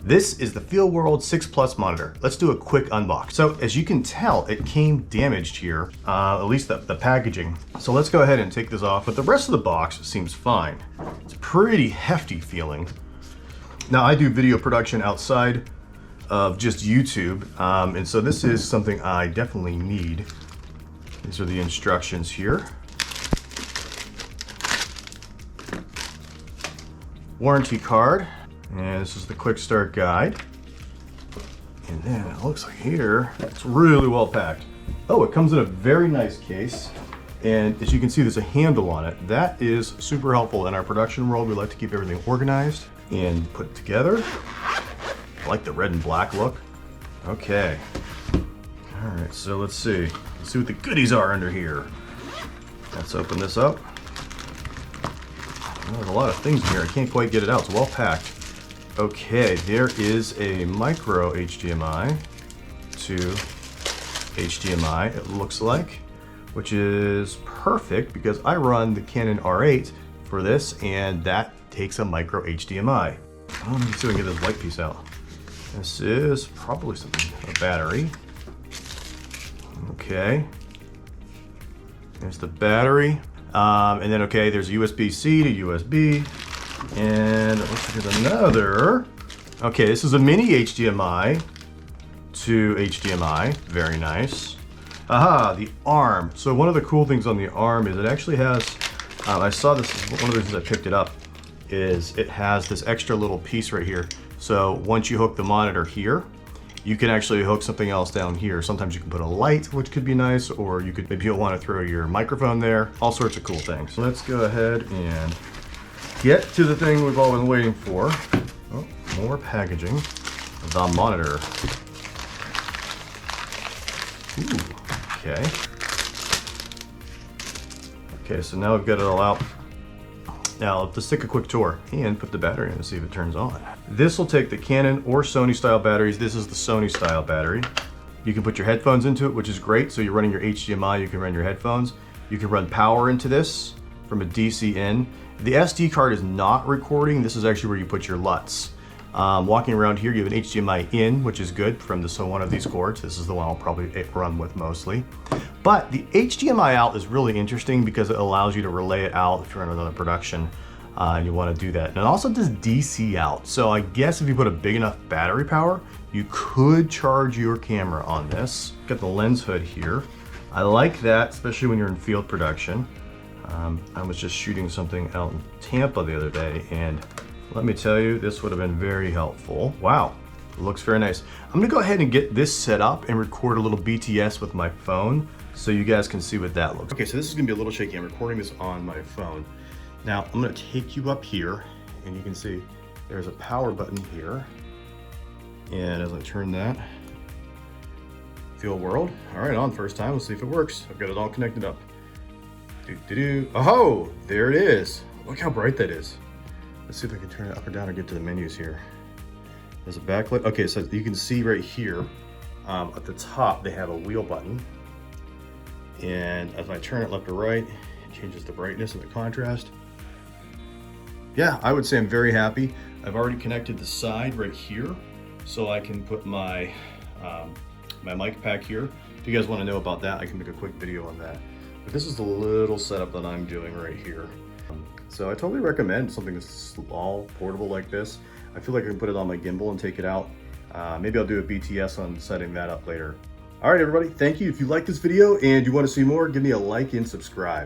This is the Feelworld 6 Plus monitor. Let's do a quick unbox. So as you can tell, it came damaged here, at least the packaging. So let's go ahead and take this off, but the rest of the box seems fine. It's pretty hefty feeling. Now I do video production outside of just YouTube, and so this is something I definitely need. These are the instructions here. Warranty card, and this is the quick start guide. And then it looks like here, it's really well packed. Oh, it comes in a very nice case. And as you can see, there's a handle on it. That is super helpful in our production world. We like to keep everything organized and put together. I like the red and black look. Okay. All right, so let's see. Let's see what the goodies are under here. Let's open this up. Oh, there's a lot of things in here. I can't quite get it out. It's well packed. Okay, there is a micro HDMI to HDMI, it looks like, which is perfect because I run the Canon R8 for this, and that takes a micro HDMI. Let me see if I can get this white piece out. This is probably something, a battery. Okay. There's the battery. And then, okay, there's USB-C to USB. And it looks like there's another. Okay, this is a mini HDMI to HDMI. Very nice. Aha, the arm. So one of the cool things on the arm is it actually has, I saw this, one of the reasons I picked it up, is it has this extra little piece right here. So once you hook the monitor here, you can actually hook something else down here. Sometimes you can put a light, which could be nice, or you could, maybe you'll want to throw your microphone there, all sorts of cool things. So let's go ahead and get to the thing we've all been waiting for. Oh, more packaging. The monitor. Ooh, okay. Okay, so now we've got it all out. Now let's take a quick tour and put the battery in and see if it turns on. This will take the Canon or Sony style batteries. This is the Sony style battery. You can put your headphones into it, which is great. So you're running your HDMI, you can run your headphones. You can run power into this from a DC in. The SD card is not recording. This is actually where you put your LUTs. Walking around here, you have an HDMI in, which is good from this one of these cords. This is the one I'll probably run with mostly. But the HDMI out is really interesting because it allows you to relay it out if you're in another production and you want to do that. And it also does DC out. So I guess if you put a big enough battery power, you could charge your camera on this. Got the lens hood here. I like that, especially when you're in field production. I was just shooting something out in Tampa the other day, and let me tell you, this would have been very helpful. Wow, it looks very nice. I'm gonna go ahead and get this set up and record a little BTS with my phone so you guys can see what that looks like. Okay, so this is gonna be a little shaky. I'm recording this on my phone. Now, I'm gonna take you up here, and you can see there's a power button here. And as I turn that, Feelworld. All right, on first time, let's see if it works. I've got it all connected up. Oh, there it is. Look how bright that is. Let's see if I can turn it up or down or get to the menus here. There's a backlight. Okay, so you can see right here at the top, they have a wheel button. And as I turn it left or right, it changes the brightness and the contrast. Yeah, I would say I'm very happy. I've already connected the side right here, so I can put my, my mic pack here. If you guys want to know about that, I can make a quick video on that. But this is the little setup that I'm doing right here. So I totally recommend something small, portable like this. I feel like I can put it on my gimbal and take it out. Maybe I'll do a BTS on setting that up later. All right, everybody, thank you. If you like this video and you want to see more, give me a like and subscribe.